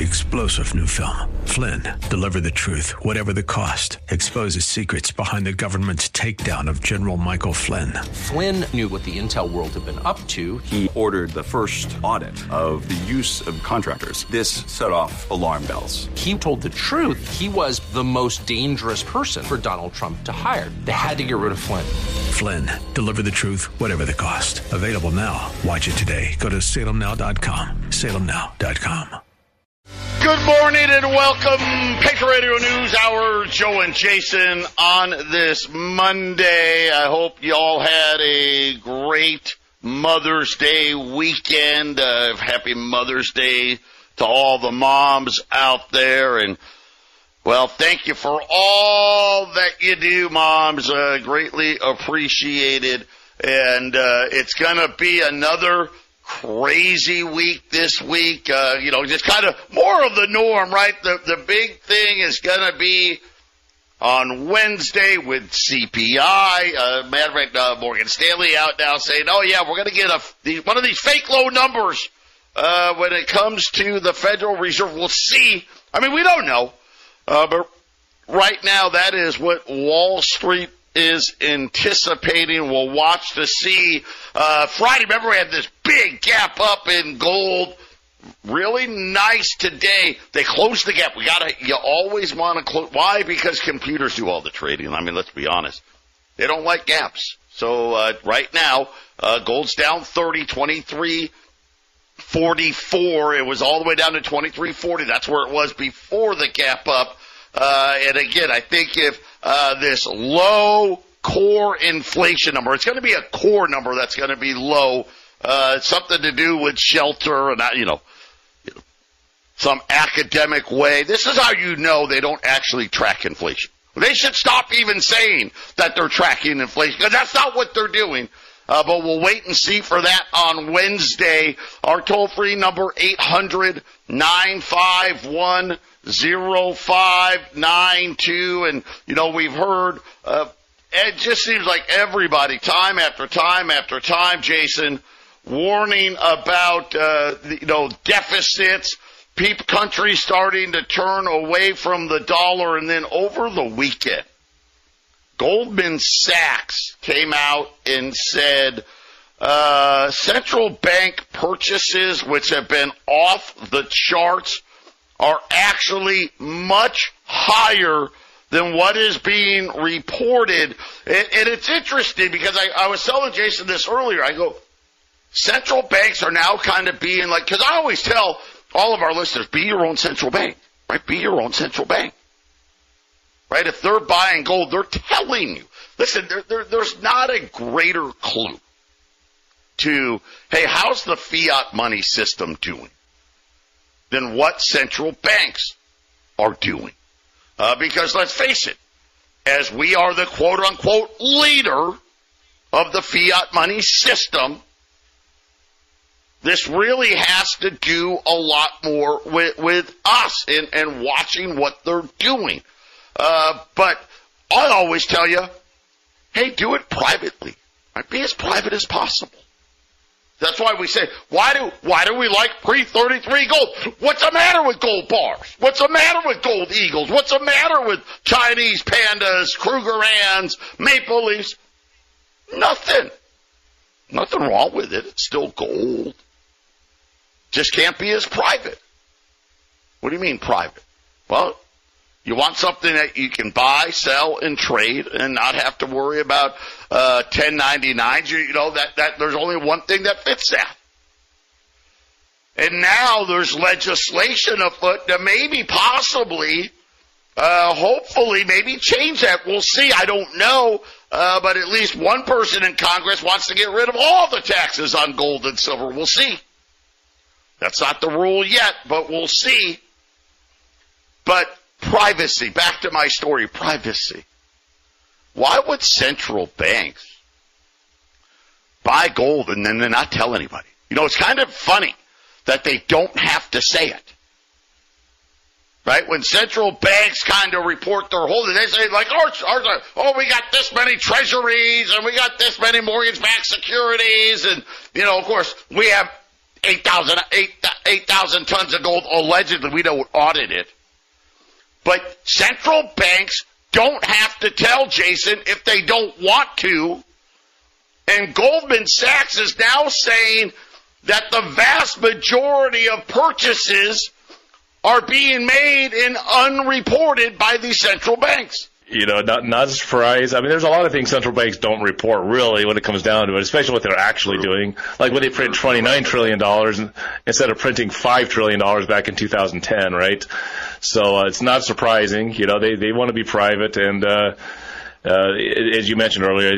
explosive new film, Flynn, deliver the truth, whatever the cost. Exposes secrets behind the government's takedown of General Michael Flynn. Flynn knew what the intel world had been up to. He ordered the first audit of the use of contractors. This set off alarm bells. He told the truth. He was the most dangerous person for Donald Trump to hire. They had to get rid of Flynn. Flynn, deliver the truth, whatever the cost. Available now. Watch it today. Go to salemnow.com. salemnow.com. Good morning and welcome. Patriot Radio News Hour. Joe and Jason on this Monday. I hope you all had a great Mother's Day weekend. Happy Mother's Day to all the moms out there. And, well, thank you for all that you do, moms. Greatly appreciated. And it's going to be another crazy week this week, just kind of more of the norm, right? The big thing is going to be on Wednesday with CPI. Matter of fact, Morgan Stanley out now saying, oh, yeah, we're going to get one of these fake low numbers when it comes to the Federal Reserve. We'll see. I mean, we don't know. But right now, that is what Wall Street is anticipating. We'll watch to see. Friday, remember, we had this big gap up in gold. Really nice today. They closed the gap. You always want to close. Why? Because computers do all the trading. I mean, let's be honest. They don't like gaps. So right now, gold's down 30, 23.44. It was all the way down to 23.40. That's where it was before the gap up. And again, I think if this low core inflation number, it's going to be a core number that's going to be low, something to do with shelter and, some academic way. This is how you know they don't actually track inflation. They should stop even saying that they're tracking inflation, because that's not what they're doing. But we'll wait and see for that on Wednesday. Our toll-free number, 800-951-0592. And, we've heard, it just seems like everybody, time after time after time, Jason, warning about, deficits, countries starting to turn away from the dollar. And then over the weekend, Goldman Sachs came out and said central bank purchases, which have been off the charts, are actually much higher than what is being reported. And it's interesting because I was telling Jason this earlier. I go, central banks are now kind of being like, because I always tell all of our listeners, be your own central bank, right? Be your own central bank. Right? If they're buying gold, they're telling you. Listen, there's not a greater clue to, hey, how's the fiat money system doing than what central banks are doing. Because let's face it, as we are the quote-unquote leader of the fiat money system, this really has to do a lot more with us and watching what they're doing. But I always tell you, hey, do it privately. Right? Be as private as possible. That's why we say, why do we like pre-33 gold? What's the matter with gold bars? What's the matter with gold eagles? What's the matter with Chinese pandas, Krugerrands, maple leafs? Nothing. Nothing wrong with it. It's still gold. Just can't be as private. What do you mean private? Well, you want something that you can buy, sell, and trade, and not have to worry about 1099s. That there's only one thing that fits that. And now there's legislation afoot to maybe, possibly, hopefully, maybe change that. We'll see. I don't know, but at least one person in Congress wants to get rid of all the taxes on gold and silver. We'll see. That's not the rule yet, but we'll see. But privacy, back to my story, privacy. Why would central banks buy gold and then not tell anybody? It's kind of funny that they don't have to say it. Right? When central banks kind of report their holdings, they say, like, we got this many treasuries and we got this many mortgage-backed securities. And, of course, we have 8,000 tons of gold, allegedly. We don't audit it. But central banks don't have to tell, Jason, if they don't want to. And Goldman Sachs is now saying that the vast majority of purchases are being made and unreported by these central banks. You know, not a surprise. I mean, there's a lot of things central banks don't report, really, when it comes down to it, especially what they're actually doing. Like when they print $29 trillion instead of printing $5 trillion back in 2010, right? So it's not surprising. You know, they want to be private, and as you mentioned earlier,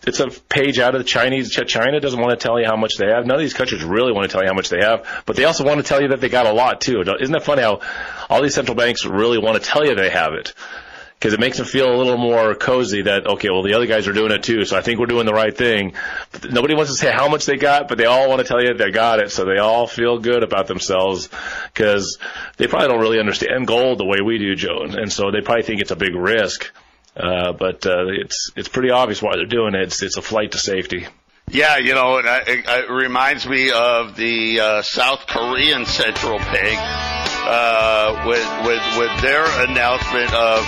it's a page out of the Chinese. China doesn't want to tell you how much they have. None of these countries really want to tell you how much they have, but they also want to tell you that they got a lot too. Isn't it funny how all these central banks really want to tell you they have it? Because it makes them feel a little more cozy that, okay, well, the other guys are doing it too, so I think we're doing the right thing. But nobody wants to say how much they got, but they all want to tell you they got it, so they all feel good about themselves because they probably don't really understand gold the way we do, Joe, and so they probably think it's a big risk. But it's pretty obvious why they're doing it. It's a flight to safety. Yeah, you know, it reminds me of the South Korean central bank with their announcement of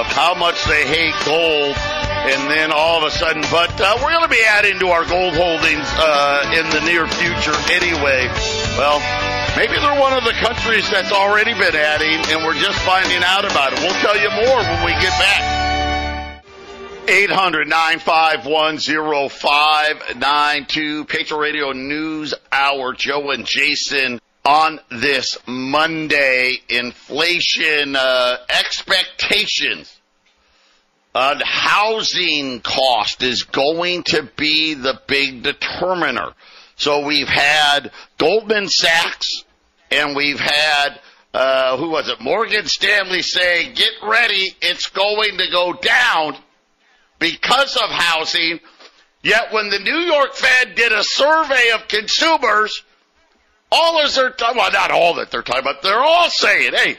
how much they hate gold, and then all of a sudden, but we're going to be adding to our gold holdings in the near future anyway. Well, maybe they're one of the countries that's already been adding, and we're just finding out about it. We'll tell you more when we get back. 800-951-0592, Patriot Radio News Hour, Joe and Jason on this Monday. Inflation expectations on housing cost is going to be the big determiner. So we've had Goldman Sachs and we've had, Morgan Stanley say, get ready, it's going to go down because of housing. Yet when the New York Fed did a survey of consumers, all of their time, well, not all that they're talking about, they're all saying, hey,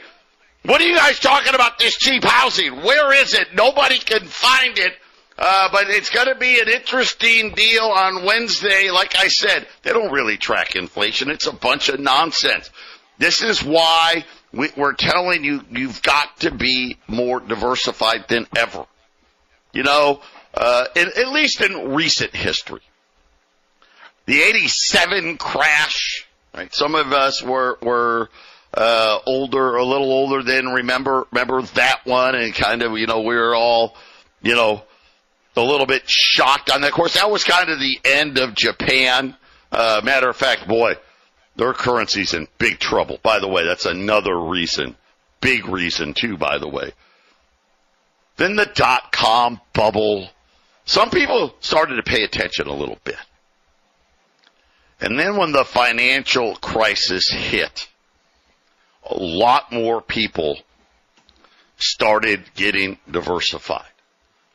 what are you guys talking about this cheap housing? Where is it? Nobody can find it. But it's going to be an interesting deal on Wednesday. Like I said, they don't really track inflation. It's a bunch of nonsense. This is why we're telling you, you've got to be more diversified than ever. You know, at least in recent history. The 87 crash, right? Some of us were older, a little older than remember that one, and kind of, you know, we were all, you know, a little bit shocked on that. Of course, that was kind of the end of Japan. Matter of fact, boy, their currency's in big trouble. By the way, that's another reason, big reason too, by the way. Then the dot-com bubble. Some people started to pay attention a little bit. And then when the financial crisis hit, a lot more people started getting diversified,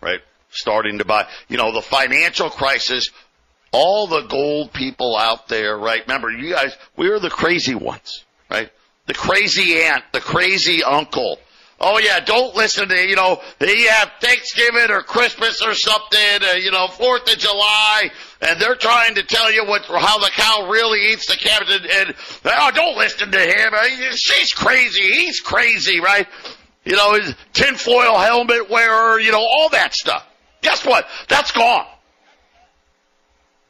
right? Starting to buy, you know, the financial crisis, all the gold people out there, right? Remember, you guys, we were the crazy ones, right? The crazy aunt, the crazy uncle. Oh, yeah, don't listen to, you know, you have Thanksgiving or Christmas or something, 4th of July, and they're trying to tell you how the cow really eats the cabbage, and don't listen to him. She's crazy. He's crazy, right? You know, his tinfoil helmet wearer, you know, all that stuff. Guess what? That's gone.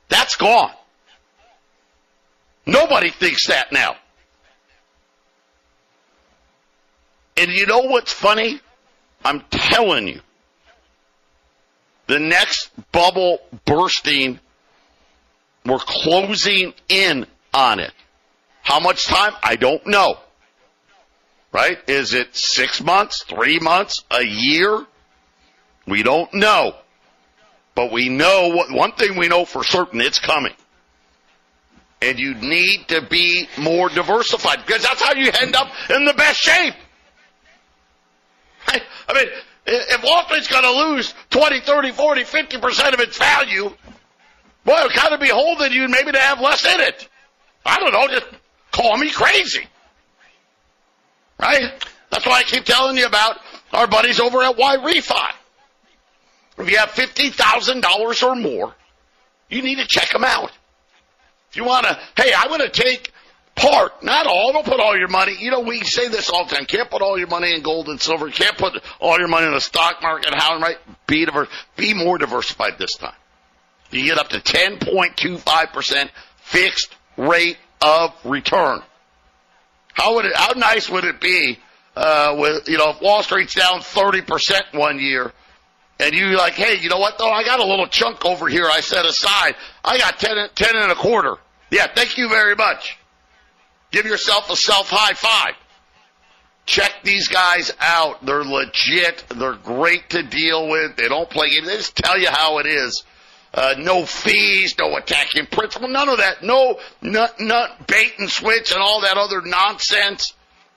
That's gone. Nobody thinks that now. And you know what's funny? I'm telling you, the next bubble bursting, we're closing in on it. How much time? I don't know. Right? Is it 6 months, 3 months, a year? We don't know. But we know, one thing we know for certain, it's coming. And you need to be more diversified, because that's how you end up in the best shape. I mean, if Wall Street's going to lose 20, 30, 40, 50% of its value, boy, it'll kind of be holding you maybe to have less in it. I don't know, just call me crazy. Right? That's why I keep telling you about our buddies over at Y-Refi. If you have $50,000 or more, you need to check them out. If you want to, hey, I want to take part, not all, don't put all your money. You know, we say this all the time. Can't put all your money in gold and silver. Can't put all your money in the stock market. How, right? Be more diversified this time. You get up to 10.25% fixed rate of return. How nice would it be, if Wall Street's down 30% one year, and you're like, hey, you know what, though? I got a little chunk over here I set aside. I got 10 and a quarter. Yeah, thank you very much. Give yourself a self-high five. Check these guys out. They're legit. They're great to deal with. They don't play games. They just tell you how it is. No fees, no attacking principle, none of that. No bait and switch and all that other nonsense.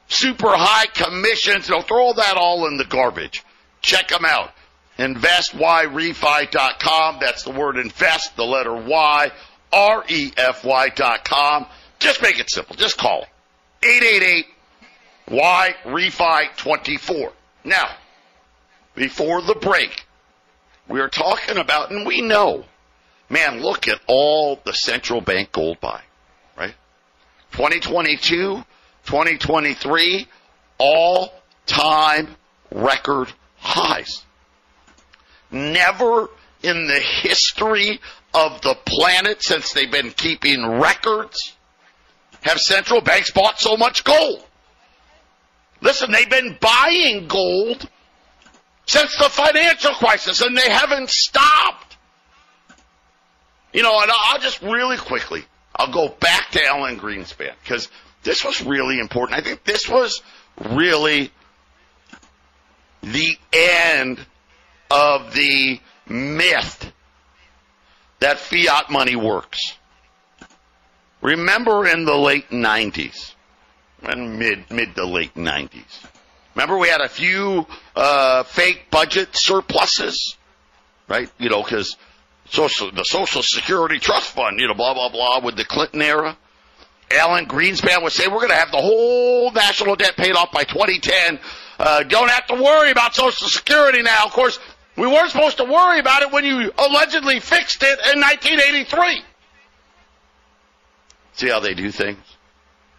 Super high commissions. They'll throw that all in the garbage. Check them out. InvestYRefi.com. That's the word invest, the letter Y, REFY.com. Just make it simple. Just call it. 888-Y-REFI-24. Now, before the break, we are talking about, and we know, man, look at all the central bank gold buy, right? 2022, 2023, all-time record highs. Never in the history of the planet, since they've been keeping records, have central banks bought so much gold. Listen, they've been buying gold since the financial crisis, and they haven't stopped. And I'll just really quickly, I'll go back to Alan Greenspan, because this was really important. I think this was really the end of the myth that fiat money works. Remember in the late 90s, and mid to late 90s, remember we had a few fake budget surpluses, right? Because the Social Security Trust Fund, blah, blah, blah, with the Clinton era. Alan Greenspan would say, we're going to have the whole national debt paid off by 2010. Don't have to worry about Social Security now. Of course, we weren't supposed to worry about it when you allegedly fixed it in 1983. See how they do things?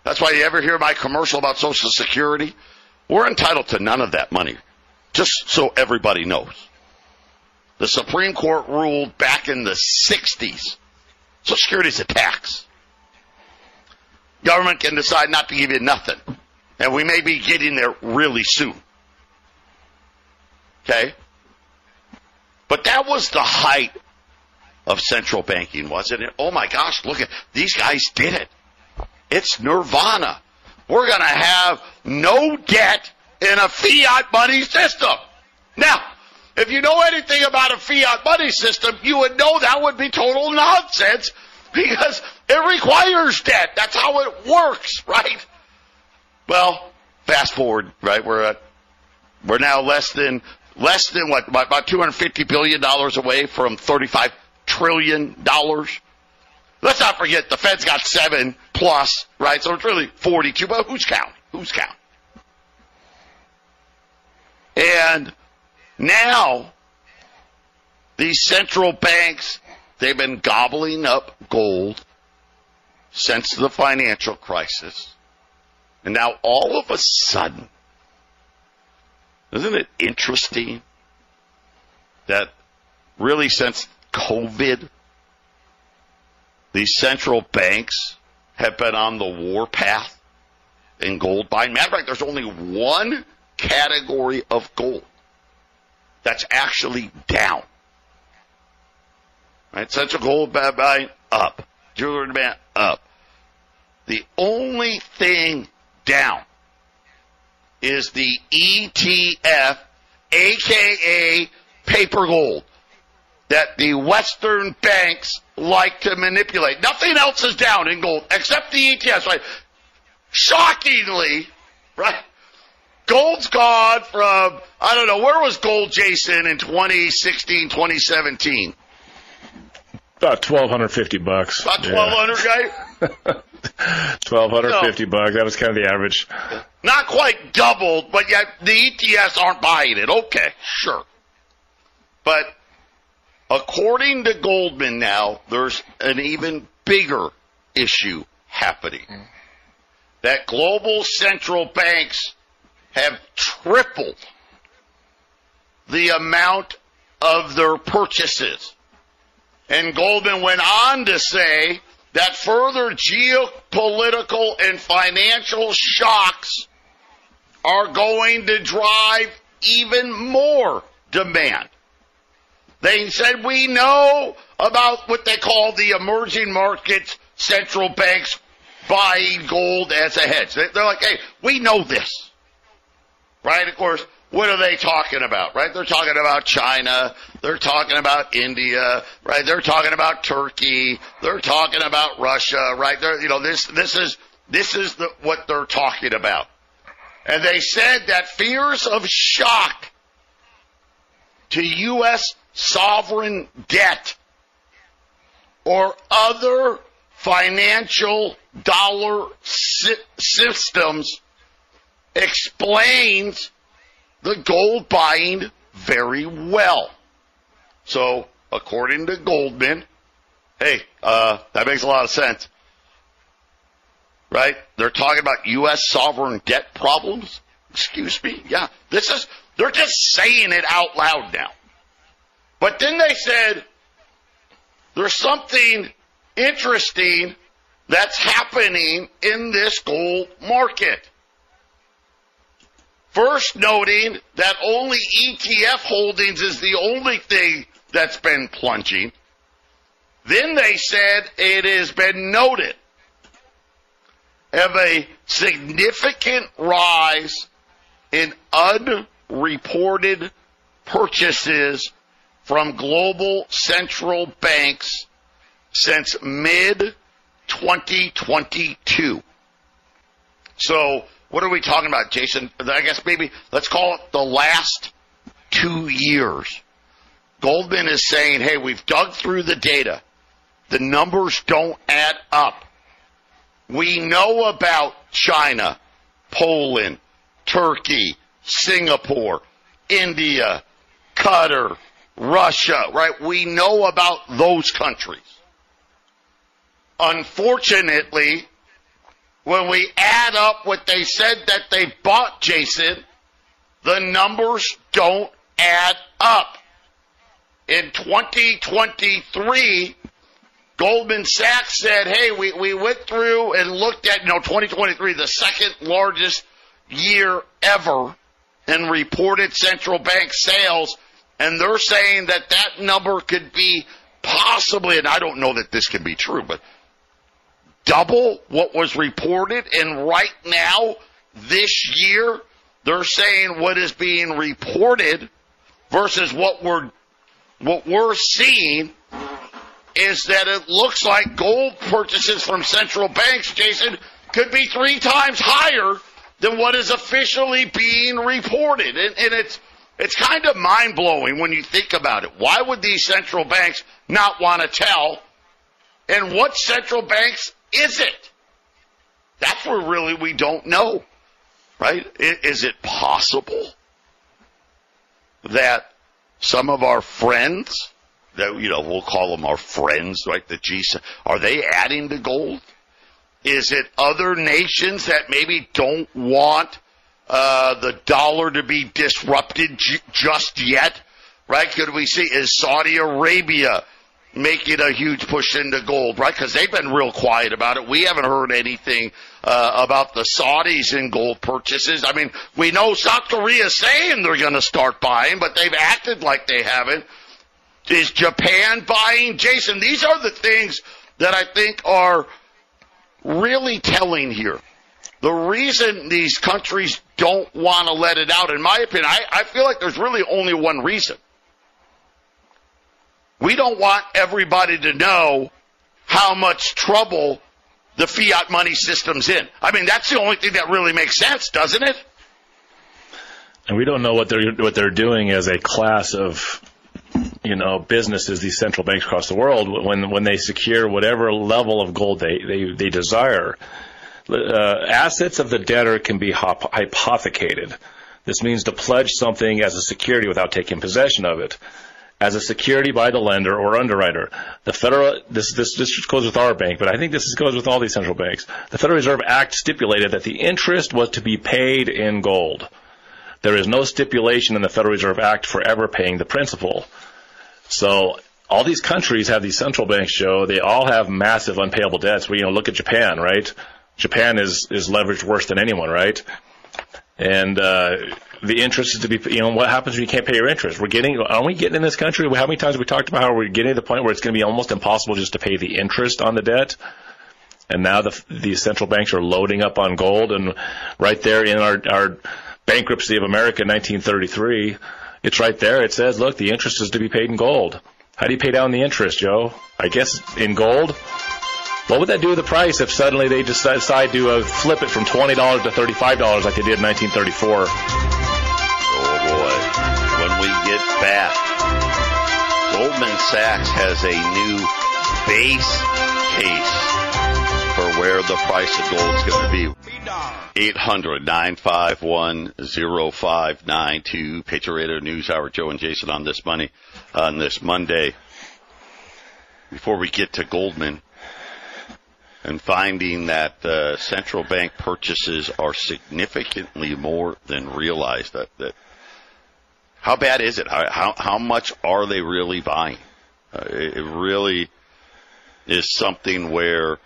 That's why you ever hear my commercial about Social Security? We're entitled to none of that money, just so everybody knows. The Supreme Court ruled back in the 60s, Social Security is a tax. Government can decide not to give you nothing, and we may be getting there really soon. Okay? But that was the height of central banking, wasn't it? Oh my gosh, look at these guys did it. It's nirvana. We're going to have no debt in a fiat money system. Now, if you know anything about a fiat money system, you would know that would be total nonsense because it requires debt. That's how it works, right? Well, fast forward, right? We're now less than what, about $250 billion away from $35 trillion. Let's not forget the Fed's got 7 plus, right? So it's really 42, but who's counting? And now these central banks, they've been gobbling up gold since the financial crisis. And now all of a sudden, isn't it interesting that really since COVID, these central banks have been on the warpath in gold buying? Matter of fact, there's only one category of gold that's actually down. Right? Central gold buying up. Jewelry demand up. The only thing down is the ETF, a.k.a. paper gold, that the Western banks like to manipulate. Nothing else is down in gold except the ETFs, right? Shockingly, right? Gold's gone from, I don't know, where was gold, Jason, in 2016, 2017? About $1,250. About $1,200, right? $1,250. That was kind of the average. Not quite doubled, but yet the ETFs aren't buying it. Okay, sure. But according to Goldman now, there's an even bigger issue happening. That global central banks have tripled the amount of their purchases. And Goldman went on to say that further geopolitical and financial shocks are going to drive even more demand. They said, we know about what they call the emerging markets central banks buying gold as a hedge. They're like, hey, we know this. Right? Of course, what are they talking about? Right? They're talking about China. They're talking about India. Right? They're talking about Turkey. They're talking about Russia. Right? This is what they're talking about. And they said that fears of shock to U.S. sovereign debt or other financial dollar systems explains the gold buying very well. So, according to Goldman, hey, that makes a lot of sense. Right? They're talking about U.S. sovereign debt problems. Excuse me? Yeah. They're just saying it out loud now. But then they said, there's something interesting that's happening in this gold market. First noting that only ETF holdings is the only thing that's been plunging. Then they said it has been noted of a significant rise in unreported purchases from global central banks since mid-2022. So what are we talking about, Jason? I guess maybe let's call it the last 2 years. Goldman is saying, hey, we've dug through the data. The numbers don't add up. We know about China, Poland, Turkey, Singapore, India, Qatar, Russia, right? We know about those countries. Unfortunately, when we add up what they said that they bought, Jason, the numbers don't add up. In 2023, Goldman Sachs said, hey, we went through and looked at, 2023, the second largest year ever in reported central bank sales, and they're saying that number could be possibly, and I don't know that this can be true, but double what was reported. And right now, this year, they're saying what is being reported versus what we're seeing is that it looks like gold purchases from central banks, Jason, could be 3 times higher than what is officially being reported. And it's kind of mind-blowing when you think about it. Why would these central banks not want to tell? And what central banks is it? That's where really we don't know, right? Is it possible that some of our friends, that we'll call them our friends, right? The G7, are they adding to gold? Is it other nations that maybe don't want the dollar to be disrupted just yet, right? Could we see, is Saudi Arabia making a huge push into gold, right? Because they've been real quiet about it. We haven't heard anything about the Saudis in gold purchases. I mean, we know South Korea is saying they're going to start buying, but they've acted like they haven't. Is Japan buying? Jason, these are the things that I think are really telling here. The reason these countries don't want to let it out, in my opinion, I feel like there's really only one reason. We don't want everybody to know how much trouble the fiat money system's in. I mean, that's the only thing that really makes sense, doesn't it? And we don't know what they're doing as a class of businesses, these central banks across the world, when they secure whatever level of gold they desire. Assets of the debtor can be hypothecated. This means to pledge something as a security without taking possession of it. as a security by the lender or underwriter. The Federal, this goes with our bank, but I think this goes with all these central banks. The Federal Reserve Act stipulated that the interest was to be paid in gold. There is no stipulation in the Federal Reserve Act for ever paying the principal. So all these countries have these central banks, Joe. They all have massive unpayable debts. Look at Japan, right? Japan is leveraged worse than anyone, right? And the interest is to be, what happens when you can't pay your interest? Aren't we getting in this country? How many times have we talked about how we're getting to the point where it's going to be almost impossible just to pay the interest on the debt? And now these central banks are loading up on gold. And right there in our bankruptcy of America in 1933, it's right there. It says, look, the interest is to be paid in gold. How do you pay down the interest, Joe? I guess in gold? What would that do with the price if suddenly they just decide to flip it from $20 to $35 like they did in 1934? Oh, boy. When we get back, Goldman Sachs has a new base case for where the price of gold is going to be. 800-951-0592. Patriot Radio News Hour. Joe and Jason on this Monday. Before we get to Goldman, and finding that central bank purchases are significantly more than realized. That how bad is it? How much are they really buying? It really is something where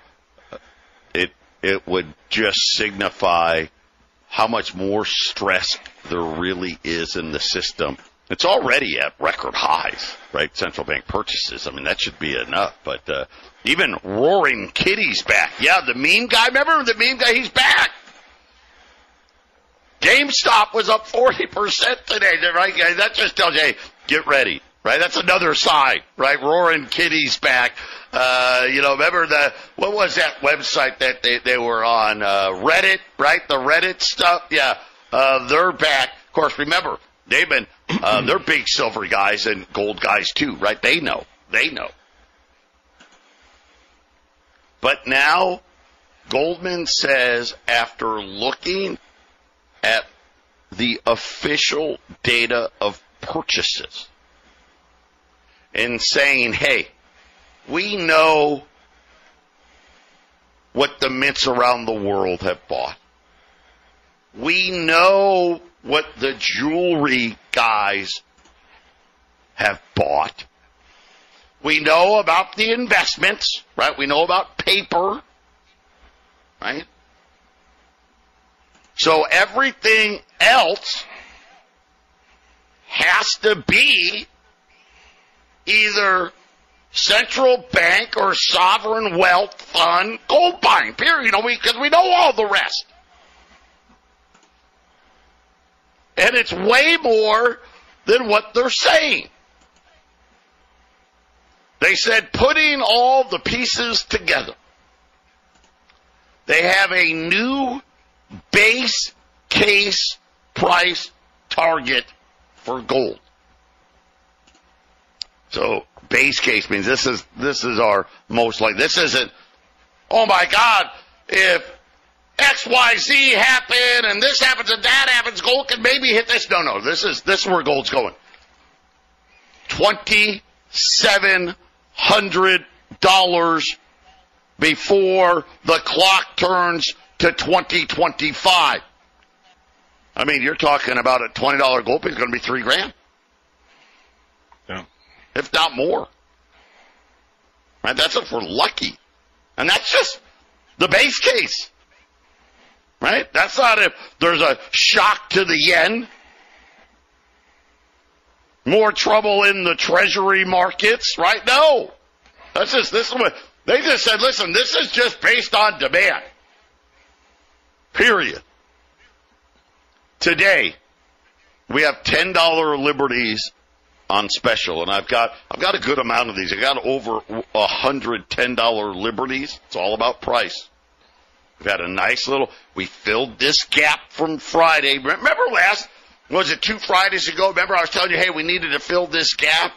it would just signify how much more stress there really is in the system. It's already at record highs, right? Central bank purchases. I mean, that should be enough. But even Roaring Kitty's back. Yeah, the meme guy. Remember the meme guy? He's back. GameStop was up 40% today, right? That just tells you, hey, get ready, right? That's another sign, right? Roaring Kitty's back. Remember what was that website that they were on? Reddit, right? The Reddit stuff. Yeah, they're back. Of course, remember, they've been, they're big silver guys and gold guys too, right? They know. But now, Goldman says, after looking at the official data of purchases and saying, hey, we know what the mints around the world have bought. We know what the jewelry guys have bought. We know about the investments, right? We know about paper, right? So everything else has to be either central bank or sovereign wealth fund gold buying, period. Because we know all the rest. And it's way more than what they're saying. They said putting all the pieces together, they have a new base case price target for gold. So base case means this is our most likely. This isn't, oh my God, if XYZ happen and this happens and that happens, gold can maybe hit this. No, this is where gold's going. $2,700 before the clock turns to 2025. I mean, you're talking about a $20 gold piece is going to be $3,000. Yeah. If not more. Right? That's if we're lucky. And that's just the base case. Right? That's not if there's a shock to the yen. More trouble in the treasury markets, right? No. This is what they just said, listen, this is just based on demand. Period. Today, we have $10 liberties on special, and I've got a good amount of these. I got over 100 $10 liberties. It's all about price. We've had a nice we filled this gap from Friday. Remember was it 2 Fridays ago? Remember I was telling you, hey, we needed to fill this gap?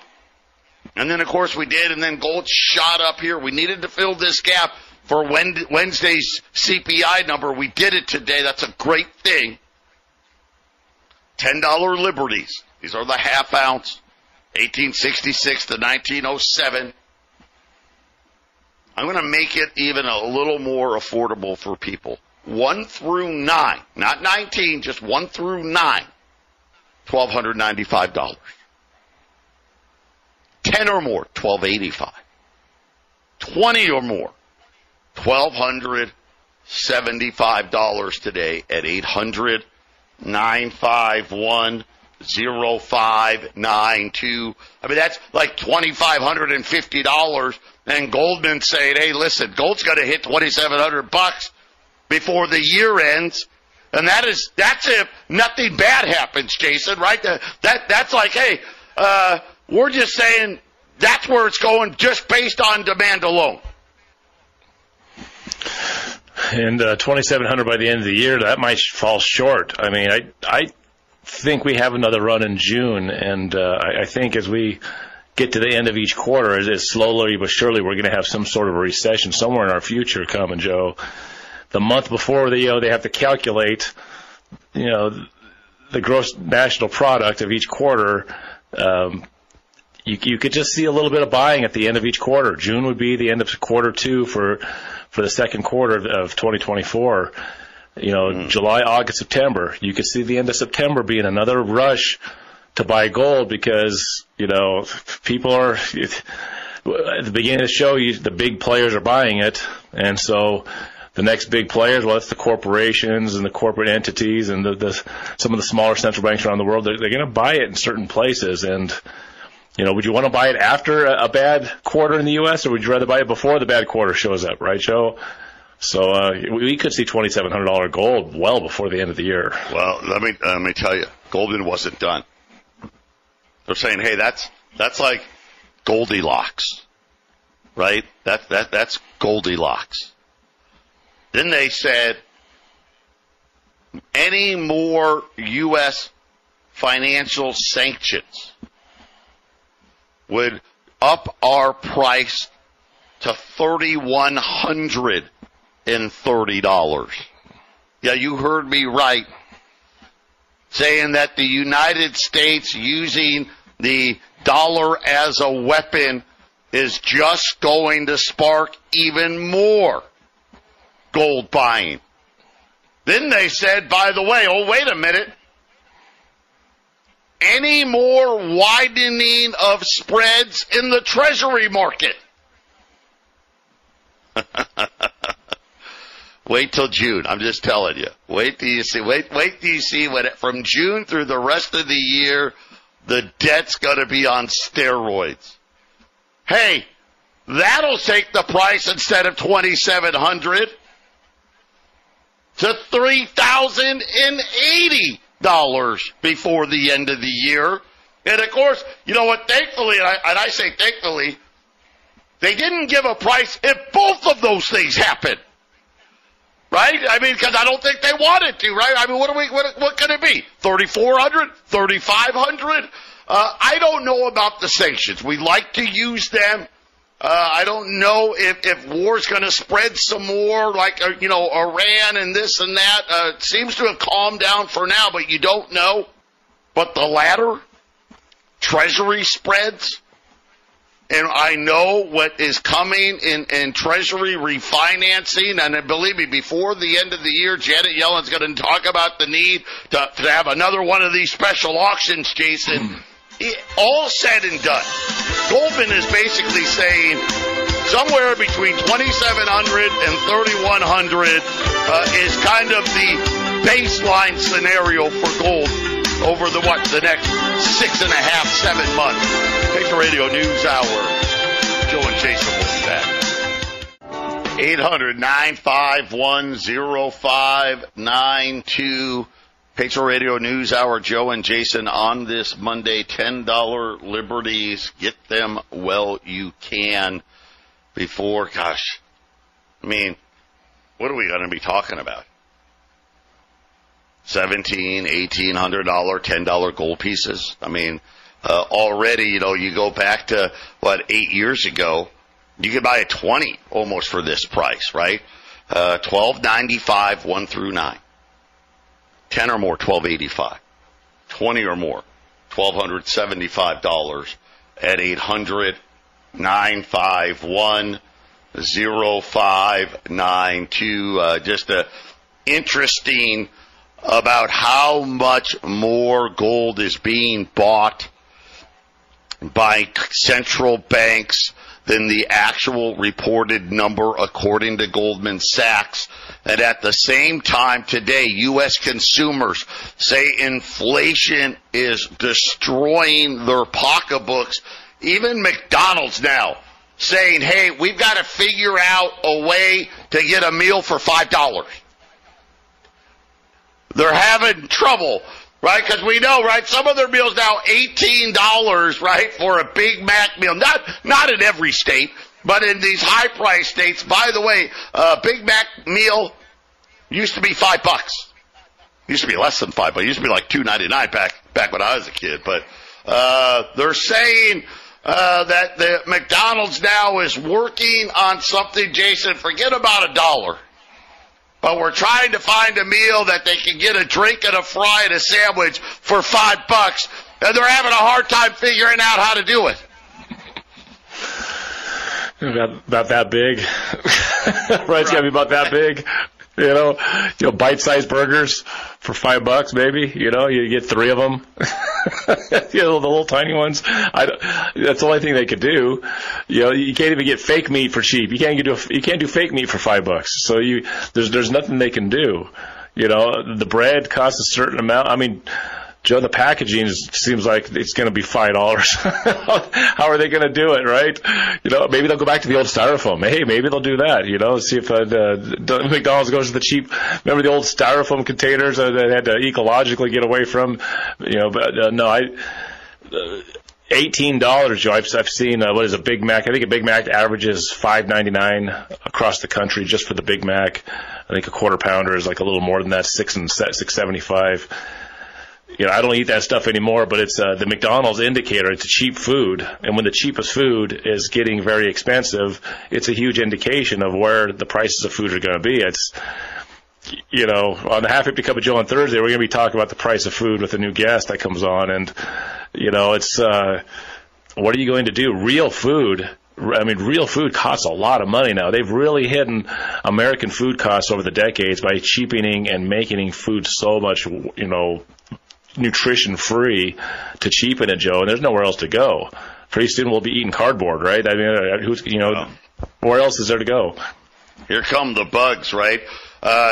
And then, of course, we did, and then gold shot up here. We needed to fill this gap for Wednesday's CPI number. We did it today. That's a great thing. $10 liberties. These are the half ounce, 1866 to 1907. I'm going to make it even a little more affordable for people. 1 through 9, not 19, just 1 through 9, $1,295. 10 or more, $1,285. 20 or more, $1,275 today at 800-951-0592. I mean, that's like $2,550. And Goldman saying, hey, listen, gold's going to hit $2,700 before the year ends. And that's if nothing bad happens, Jason, right? That's like, hey, we're just saying that's where it's going just based on demand alone. And 2,700 by the end of the year, that might fall short. I mean, I think we have another run in June, and I think as we get to the end of each quarter, as slowly but surely we're going to have some sort of a recession somewhere in our future coming, Joe. The month before they have to calculate, the gross national product of each quarter. You could just see a little bit of buying at the end of each quarter. June would be the end of quarter 2 for the second quarter of 2024. July, August, September. You could see the end of September being another rush to buy gold because, people are at the beginning of the show, the big players are buying it. And so the next big players, well, it's the corporations and the corporate entities and some of the smaller central banks around the world. They're going to buy it in certain places. And, would you want to buy it after a bad quarter in the U.S. or would you rather buy it before the bad quarter shows up, right, Joe? So we could see $2,700 gold well before the end of the year. Well, let me tell you, Goldman wasn't done. They're saying, hey, that's like Goldilocks, right? That's Goldilocks. Then they said, any more U.S. financial sanctions would up our price to $3,130. Yeah, you heard me right. Saying that the United States using the dollar as a weapon is just going to spark even more gold buying. Then they said, by the way, oh, wait a minute. Any more widening of spreads in the Treasury market? Wait till June. I'm just telling you. Wait till you see. Wait till you see what from June through the rest of the year, the debt's going to be on steroids. Hey, that'll take the price instead of $2,700 to $3,080 before the end of the year. And of course, you know what? Thankfully, and I say thankfully, they didn't give a price if both of those things happened. Right? I mean, because I don't think they wanted to, right? I mean, what can it be? 3,400? 3,500? I don't know about the sanctions. We like to use them. I don't know if war's going to spread some more, like, Iran and this and that. It seems to have calmed down for now, but you don't know. But the latter, Treasury spreads, and I know what is coming in Treasury refinancing, and believe me, before the end of the year, Janet Yellen's going to talk about the need to have another one of these special auctions, Jason. All said and done, Goldman is basically saying somewhere between $2,700 and $3,100 is kind of the baseline scenario for gold over the next 6.5, 7 months. Patriot Radio News Hour. Joe and Jason will be back. 800-951-0592. Patriot Radio News Hour, Joe and Jason on this Monday. $10 liberties. Get them while you can before, what are we going to be talking about? $1,700, $1,800, $10 gold pieces. Already, you go back to, 8 years ago, you could buy a 20 almost for this price, right? $1,295, 1 through 9. 10 or more, $1,285. 20 or more, $1,275. at 800-951-0592. Just interesting about how much more gold is being bought by central banks than the actual reported number according to Goldman Sachs. And at the same time today, U.S. consumers say inflation is destroying their pocketbooks. Even McDonald's now saying, hey, we've got to figure out a way to get a meal for $5. They're having trouble, right? Because we know, right, some of their meals now $18, right, for a Big Mac meal. Not in every state, but in these high-priced states. By the way, a Big Mac meal used to be $5. Used to be less than $5, but it used to be like $2.99 back when I was a kid. But they're saying that the McDonald's now is working on something, Jason, forget about $1. But we're trying to find a meal that they can get a drink and a fry and a sandwich for $5, and they're having a hard time figuring out how to do it. About that big. Right, it's got to be about that big. You know, bite-sized burgers for $5, maybe. You get 3 of them. The little tiny ones. That's the only thing they could do. You can't even get fake meat for cheap. You can't do fake meat for $5. So there's nothing they can do. The bread costs a certain amount. I mean, Joe, the packaging seems like it's going to be $5. How are they going to do it, right? Maybe they'll go back to the old styrofoam. Hey, maybe they'll do that. See if McDonald's goes to the cheap. Remember the old styrofoam containers that they had to ecologically get away from? But no, $18, Joe. I've seen what is a Big Mac. I think a Big Mac averages $5.99 across the country just for the Big Mac. I think a quarter pounder is like a little more than that, $6.75. I don't eat that stuff anymore, but it's the McDonald's indicator. It's a cheap food, and when the cheapest food is getting very expensive, it's a huge indication of where the prices of food are going to be. It's, on the Half Empty Cup of Joe on Thursday, we're going to be talking about the price of food with a new guest that comes on, and it's what are you going to do? Real food costs a lot of money now. They've really hidden American food costs over the decades by cheapening and making food so much, nutrition free to cheapen it, Joe, and there's nowhere else to go. Pretty soon we'll be eating cardboard, right? I mean, where else is there to go? Here come the bugs, right?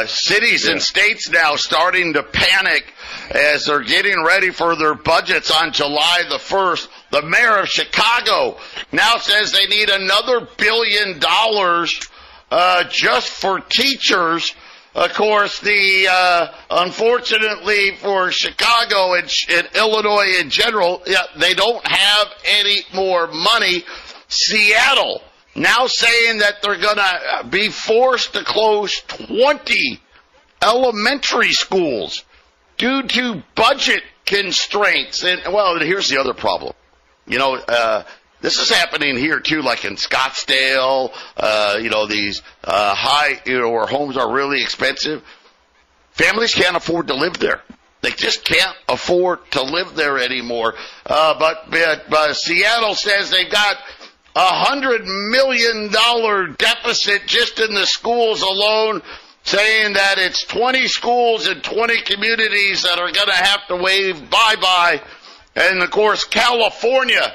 Cities and states now starting to panic as they're getting ready for their budgets on July the 1st. The mayor of Chicago now says they need another $1 billion just for teachers. Of course, unfortunately for Chicago and Illinois in general, they don't have any more money. Seattle now saying that they're going to be forced to close 20 elementary schools due to budget constraints. And, well, here's the other problem. This is happening here, too, like in Scottsdale, these where homes are really expensive. Families can't afford to live there. They just can't afford to live there anymore. But Seattle says they've got $100 million deficit just in the schools alone, saying that it's 20 schools and 20 communities that are going to have to wave bye-bye. And, of course, California,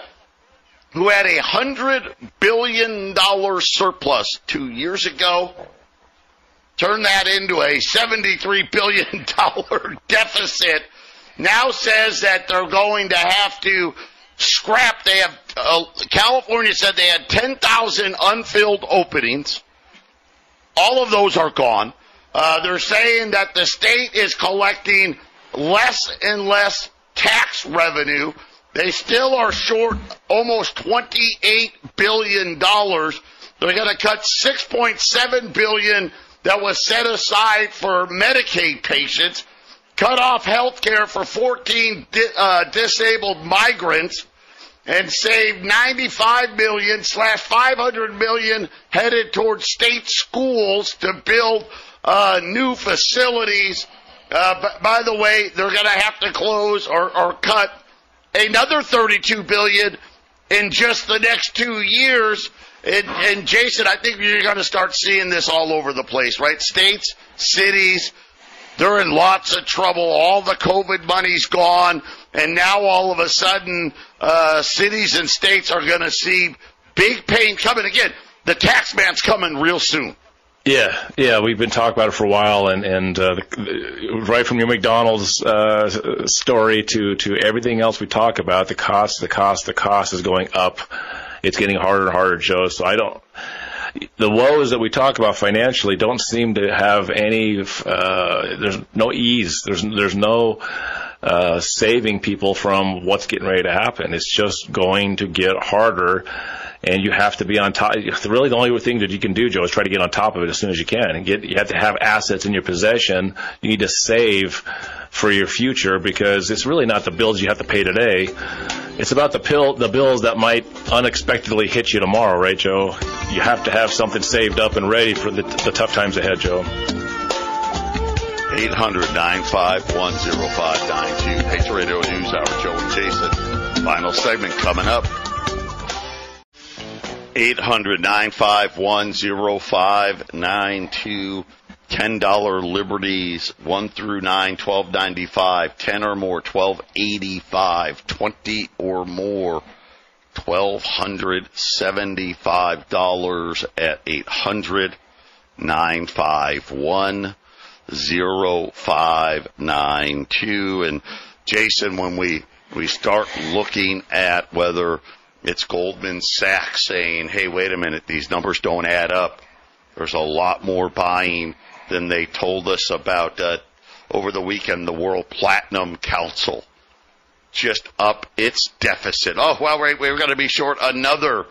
who had a $100 billion surplus 2 years ago, turned that into a $73 billion deficit, now says that they're going to have to scrap. They have California said they had 10,000 unfilled openings. All of those are gone. They're saying that the state is collecting less and less tax revenue. They still are short almost $28 billion. They're going to cut $6.7 billion that was set aside for Medicaid patients, cut off health care for 14 disabled migrants, and save $95 million / $500 million headed towards state schools to build new facilities. By the way, they're going to have to close or cut another $32 billion in just the next 2 years. And Jason, I think you're going to start seeing this all over the place, right? States, cities, they're in lots of trouble. All the COVID money's gone. And now all of a sudden, cities and states are going to see big pain coming. Again, the tax man's coming real soon. Yeah, we've been talking about it for a while, and right from your McDonald's story to everything else we talk about, the cost is going up. It's getting harder and harder, Joe. So the woes that we talk about financially don't seem to have any. There's no ease. There's no saving people from what's getting ready to happen. It's just going to get harder. And you have to be on top. Really, the only thing that you can do, Joe, is try to get on top of it as soon as you can. And you have to have assets in your possession. You need to save for your future, because it's really not the bills you have to pay today. It's about the bills that might unexpectedly hit you tomorrow, right, Joe? You have to have something saved up and ready for the tough times ahead, Joe. 800-951-0592. Patriot Radio News Hour, Joe and Jason. Final segment coming up. 800-951-0592. $10 Liberties, 1 through 9, $12.95. 10 or more, $12.85. 20 or more, $1,275 at 800-951-0592. And Jason, when we start looking at whether it's Goldman Sachs saying, hey, wait a minute, these numbers don't add up. There's a lot more buying than they told us about over the weekend. The World Platinum Council just up its deficit. Oh, well, we're going to be short another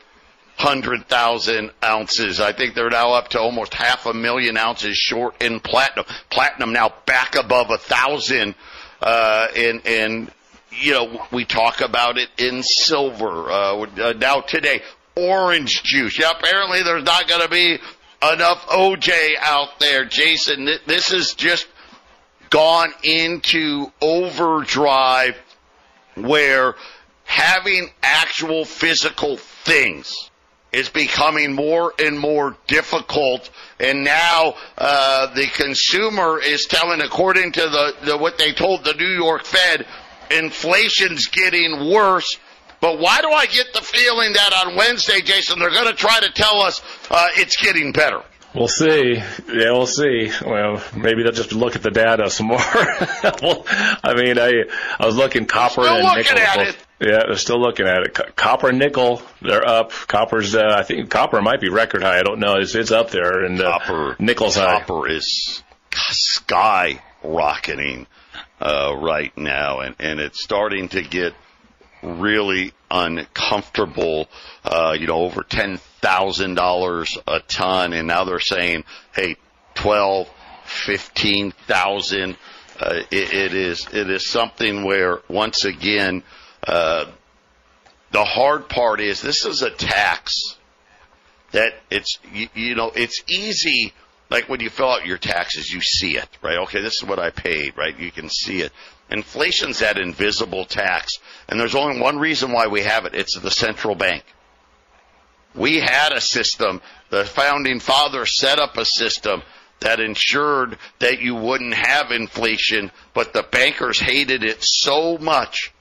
100,000 ounces. I think they're now up to almost 500,000 ounces short in platinum. Platinum now back above 1,000. And you know, we talk about it in silver. Now today, orange juice. Yeah, apparently there's not going to be enough OJ out there. Jason, this has just gone into overdrive, where having actual physical things is becoming more and more difficult. And now the consumer is telling, according to what they told the New York Fed, inflation's getting worse. But why do I get the feeling that on Wednesday, Jason, they're going to try to tell us it's getting better? We'll see. Yeah, we'll see. Well, maybe they'll just look at the data some more. Well, I mean, I was looking copper and nickel. Yeah, they're still looking at it. Copper and nickel, they're up. Copper's, I think copper might be record high. I don't know. It's up there. And nickel's high. Copper is skyrocketing right now, and it's starting to get really uncomfortable, over $10,000 a ton, and now they're saying, hey, 12, 15,000. It is something where, once again, the hard part is this is a tax that it's easy. Like when you fill out your taxes, you see it, right? Okay, this is what I paid, right? You can see it. Inflation's that invisible tax, and there's only one reason why we have it. It's the central bank. We had a system, the founding fathers set up a system that ensured that you wouldn't have inflation, but the bankers hated it so much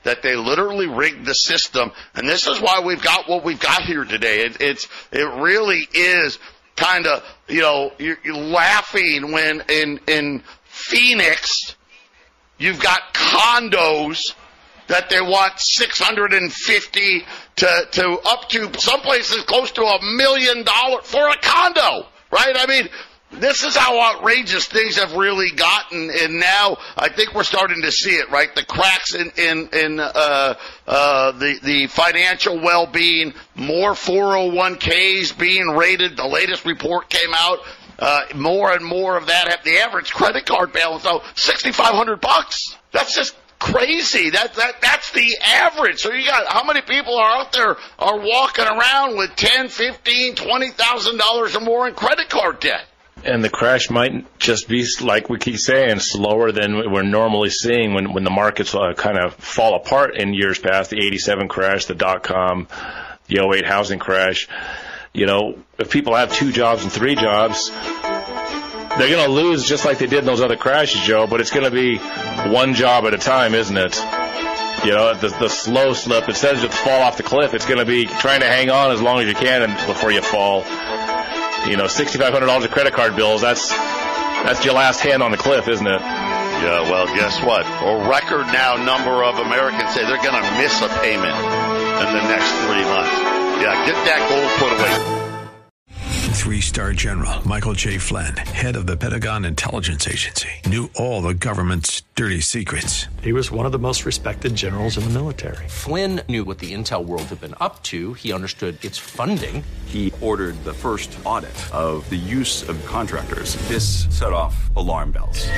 that they literally rigged the system. And this is why we've got what we've got here today. It really is kind of, you're laughing when in Phoenix, you've got condos that they want $650 to up to some places close to $1 million for a condo, right? I mean, this is how outrageous things have really gotten, and now I think we're starting to see it, right? The cracks in the financial well-being, more 401ks being raided. The latest report came out. More and more of that. The average credit card balance, though, $6,500. That's just crazy. That's the average. So you got how many people are out there are walking around with $10,000, $15,000, $20,000 or more in credit card debt? And the crash might just be, like we keep saying, slower than we're normally seeing when the markets kind of fall apart in years past, the 87 crash, the dot-com, the 08 housing crash. If people have 2 jobs and 3 jobs, they're going to lose just like they did in those other crashes, Joe, but it's going to be 1 job at a time, isn't it? The slow slip, instead of just fall off the cliff, it's going to be trying to hang on as long as you can before you fall. $6,500 of credit card bills, that's your last hand on the cliff, isn't it? Yeah, well, guess what? A record now number of Americans say they're going to miss a payment in the next 3 months. Yeah, get that gold put away. 3-star General Michael J. Flynn, head of the Pentagon Intelligence Agency, knew all the government's dirty secrets. He was one of the most respected generals in the military. Flynn knew what the intel world had been up to. He understood its funding. He ordered the first audit of the use of contractors. This set off alarm bells.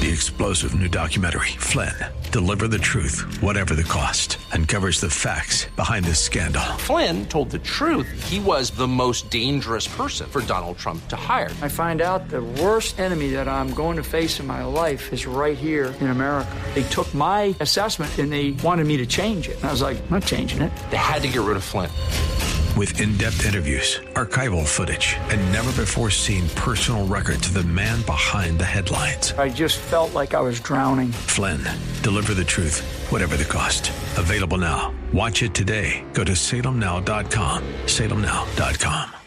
The explosive new documentary, Flynn, Deliver the Truth, Whatever the Cost, uncovers the facts behind this scandal. Flynn told the truth. He was the most dangerous person for Donald Trump to hire. I find out the worst enemy that I'm going to face in my life is right here in America. They took my assessment and they wanted me to change it. And I was like, I'm not changing it. They had to get rid of Flynn. With in-depth interviews, archival footage, and never-before-seen personal records of the man behind the headlines. I just felt like I was drowning. Flynn, Deliver the Truth, Whatever the Cost. Available now. Watch it today. Go to salemnow.com. salemnow.com.